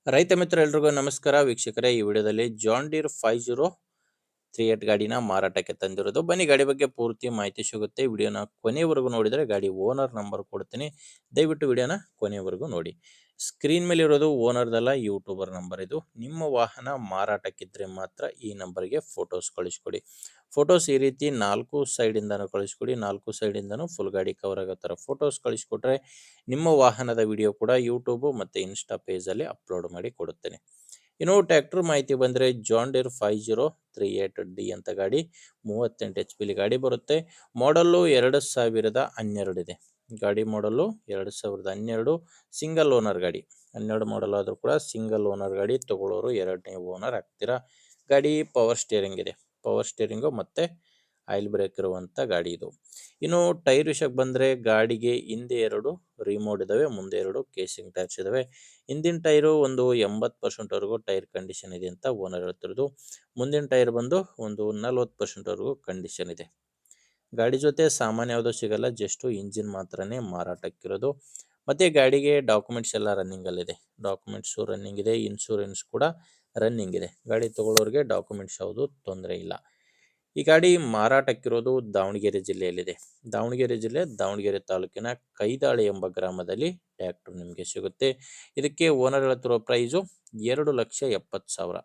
ರೈತ ಮಿತ್ರ ಎಲ್ರಿಗೂ ನಮಸ್ಕಾರ ವೀಕ್ಷಕರೇ. ಈ ವಿಡಿಯೋದಲ್ಲಿ ಜಾನ್ ಡೀರ್ 5038 ಗಾಡಿನ ಮಾರಾಟಕ್ಕೆ ತಂದಿರೋದು. ಬನ್ನಿ ಗಾಡಿ ಬಗ್ಗೆ ಪೂರ್ತಿ ಮಾಹಿತಿ ಸಿಗುತ್ತೆ. ವಿಡಿಯೋನ ಕೊನೆಯವರೆಗೂ ನೋಡಿದರೆ ಗಾಡಿ ಓನರ್ ನಂಬರ್ ಕೊಡ್ತೀನಿ, ದಯವಿಟ್ಟು ವಿಡಿಯೋನ ಕೊನೆಯವರೆಗೂ ನೋಡಿ. ಸ್ಕ್ರೀನ್ ಮೇಲೆ ಇರೋದು ಓನರ್ದಲ್ಲ, ಯೂಟ್ಯೂಬರ್ ನಂಬರ್. ಇದು ನಿಮ್ಮ ವಾಹನ ಮಾರಾಟಕ್ಕಿದ್ರೆ ಮಾತ್ರ ಈ ನಂಬರ್ಗೆ ಫೋಟೋಸ್ ಕಳಿಸ್ಕೊಡಿ. ಫೋಟೋಸ್ ಈ ರೀತಿ 4 ಸೈಡಿಂದನೂ ಕಳಿಸ್ಕೊಡಿ. 4 ಸೈಡಿಂದನೂ ಫುಲ್ ಗಾಡಿ ಕವರ್ ಆಗೋ ಥರ ಫೋಟೋಸ್ ಕಳಿಸ್ಕೊಟ್ರೆ ನಿಮ್ಮ ವಾಹನದ ವಿಡಿಯೋ ಕೂಡ ಯೂಟ್ಯೂಬ್ ಮತ್ತು ಇನ್ಸ್ಟಾ ಪೇಜಲ್ಲಿ ಅಪ್ಲೋಡ್ ಮಾಡಿ ಕೊಡುತ್ತೇನೆ. ಇನ್ನು ಟ್ರ್ಯಾಕ್ಟರ್ ಮಾಹಿತಿ ಬಂದರೆ ಜಾನ್ ಡೀರ್ 5038D ಅಂತ ಗಾಡಿ 38 HP ಗಾಡಿ ಬರುತ್ತೆ. ಮಾಡಲ್ಲು 2012 ಇದೆ. ಗಾಡಿ ಮಾಡಲ್ಲು 2012, ಸಿಂಗಲ್ ಓನರ್ ಗಾಡಿ. 12 ಮಾಡಲ್ ಆದರೂ ಕೂಡ ಸಿಂಗಲ್ ಓನರ್ ಗಾಡಿ. ತಗೊಳ್ಳೋರು ಎರಡನೇ ಓನರ್ ಆಗ್ತೀರಾ. ಗಾಡಿ ಪವರ್ ಸ್ಟೇರಿಂಗ್ ಇದೆ. ಪವರ್ ಸ್ಟೇರಿಂಗು ಮತ್ತು ಆಯಿಲ್ ಬ್ರೇಕ್ ಇರುವಂಥ ಗಾಡಿ ಇದು. ಇನ್ನು ಟೈರ್ ವಿಷಯಕ್ಕೆ ಬಂದರೆ ಗಾಡಿಗೆ ಹಿಂದೆ 2 ರಿಮೋಟ್ ಇದ್ದಾವೆ, ಮುಂದೆ 2 ಕೇಸಿಂಗ್ ಟೈರ್ಸ್ ಇದ್ದಾವೆ. ಹಿಂದಿನ ಟೈರು ಒಂದು 80% ಟೈರ್ ಕಂಡೀಷನ್ ಇದೆ ಅಂತ ಓನರ್ ಹೇಳ್ತಿರೋದು. ಮುಂದಿನ ಟೈರ್ ಬಂದು ಒಂದು 40% ಕಂಡೀಷನ್ ಇದೆ. ಗಾಡಿ ಜೊತೆ ಸಾಮಾನ್ಯ ಯಾವುದೂ ಸಿಗಲ್ಲ, ಜಸ್ಟು ಇಂಜಿನ್ ಮಾತ್ರನೇ ಮಾರಾಟಕ್ಕಿರೋದು. ಮತ್ತು ಗಾಡಿಗೆ ಡಾಕ್ಯುಮೆಂಟ್ಸ್ ಎಲ್ಲ ರನ್ನಿಂಗಲ್ಲಿದೆ. ಡಾಕ್ಯುಮೆಂಟ್ಸು ರನ್ನಿಂಗ್ ಇದೆ, ಇನ್ಶೂರೆನ್ಸ್ ಕೂಡ ರನ್ನಿಂಗ್ ಇದೆ. ಗಾಡಿ ತೊಗೊಳ್ಳೋರಿಗೆ ಡಾಕ್ಯುಮೆಂಟ್ಸ್ ಯಾವುದು ತೊಂದರೆ ಇಲ್ಲ. ಈ ಗಾಡಿ ಮಾರಾಟಕ್ಕಿರೋದು ದಾವಣಗೆರೆ ಜಿಲ್ಲೆಯಲ್ಲಿದೆ. ದಾವಣಗೆರೆ ಜಿಲ್ಲೆ, ದಾವಣಗೆರೆ ತಾಲೂಕಿನ ಕೈದಾಳೆ ಎಂಬ ಗ್ರಾಮದಲ್ಲಿ ಟ್ರ್ಯಾಕ್ಟರ್ ನಿಮಗೆ ಸಿಗುತ್ತೆ. ಇದಕ್ಕೆ ಓನರ್ ಹೇಳ್ತಿರೋ ಪ್ರೈಸು 2,70,000.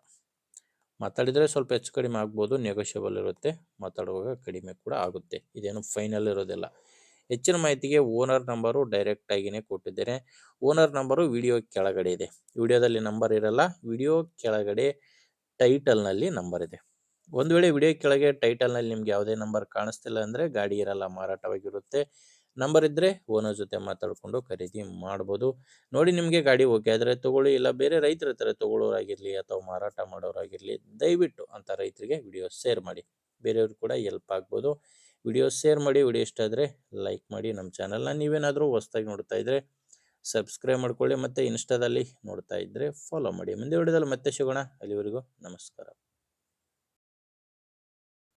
ಮಾತಾಡಿದರೆ ಸ್ವಲ್ಪ ಹೆಚ್ಚು ಕಡಿಮೆ ಆಗ್ಬೋದು, ನೆಗೋಷಿಯಬಲ್ ಇರುತ್ತೆ. ಮಾತಾಡುವಾಗ ಕಡಿಮೆ ಕೂಡ ಆಗುತ್ತೆ. ಇದೇನು ಫೈನಲ್ ಇರೋದಿಲ್ಲ. ಹೆಚ್ಚಿನ ಮಾಹಿತಿಗೆ ಓನರ್ ನಂಬರು ಡೈರೆಕ್ಟಾಗಿಯೇ ಕೊಟ್ಟಿದ್ದೇನೆ. ಓನರ್ ನಂಬರು ವಿಡಿಯೋ ಕೆಳಗಡೆ ಇದೆ. ವಿಡಿಯೋದಲ್ಲಿ ನಂಬರ್ ಇರಲ್ಲ, ವಿಡಿಯೋ ಕೆಳಗಡೆ ಟೈಟಲ್ನಲ್ಲಿ ನಂಬರ್ ಇದೆ. ಒಂದು ವೇಳೆ ವಿಡಿಯೋ ಕೆಳಗೆ ಟೈಟಲ್ನಲ್ಲಿ ನಿಮ್ಗೆ ಯಾವುದೇ ನಂಬರ್ ಕಾಣಿಸ್ತಿಲ್ಲ ಅಂದರೆ ಗಾಡಿ ಇರಲ್ಲ, ಮಾರಾಟವಾಗಿರುತ್ತೆ. ನಂಬರ್ ಇದ್ದರೆ ಓನರ್ ಜೊತೆ ಮಾತಾಡಿಕೊಂಡು ಖರೀದಿ ಮಾಡ್ಬೋದು. ನೋಡಿ ನಿಮಗೆ ಗಾಡಿ ಓಕೆ ಆದರೆ ತೊಗೊಳ್ಳಿ, ಇಲ್ಲ ಬೇರೆ ರೈತರ ಹತ್ರ ತೊಗೊಳ್ಳೋರಾಗಿರಲಿ ಅಥವಾ ಮಾರಾಟ ಮಾಡೋರಾಗಿರಲಿ, ದಯವಿಟ್ಟು ಅಂಥ ರೈತರಿಗೆ ವಿಡಿಯೋ ಶೇರ್ ಮಾಡಿ. ಬೇರೆಯವ್ರಿಗೆ ಕೂಡ ಹೆಲ್ಪ್ ಆಗ್ಬೋದು. ವಿಡಿಯೋ ಶೇರ್ ಮಾಡಿ. ವಿಡಿಯೋ ಇಷ್ಟ ಆದರೆ ಲೈಕ್ ಮಾಡಿ. ನಮ್ಮ ಚಾನಲ್ನ ನೀವೇನಾದರೂ ಹೊಸ್ದಾಗಿ ನೋಡ್ತಾ ಇದ್ದರೆ ಸಬ್ಸ್ಕ್ರೈಬ್ ಮಾಡ್ಕೊಳ್ಳಿ, ಮತ್ತು ಇನ್ಸ್ಟಾದಲ್ಲಿ ನೋಡ್ತಾ ಇದ್ದರೆ ಫಾಲೋ ಮಾಡಿ. ಮುಂದೆ ವಿಡಿಯೋದಲ್ಲಿ ಮತ್ತೆ ಸಿಗೋಣ. ಅಲ್ಲಿವರೆಗೂ ನಮಸ್ಕಾರ.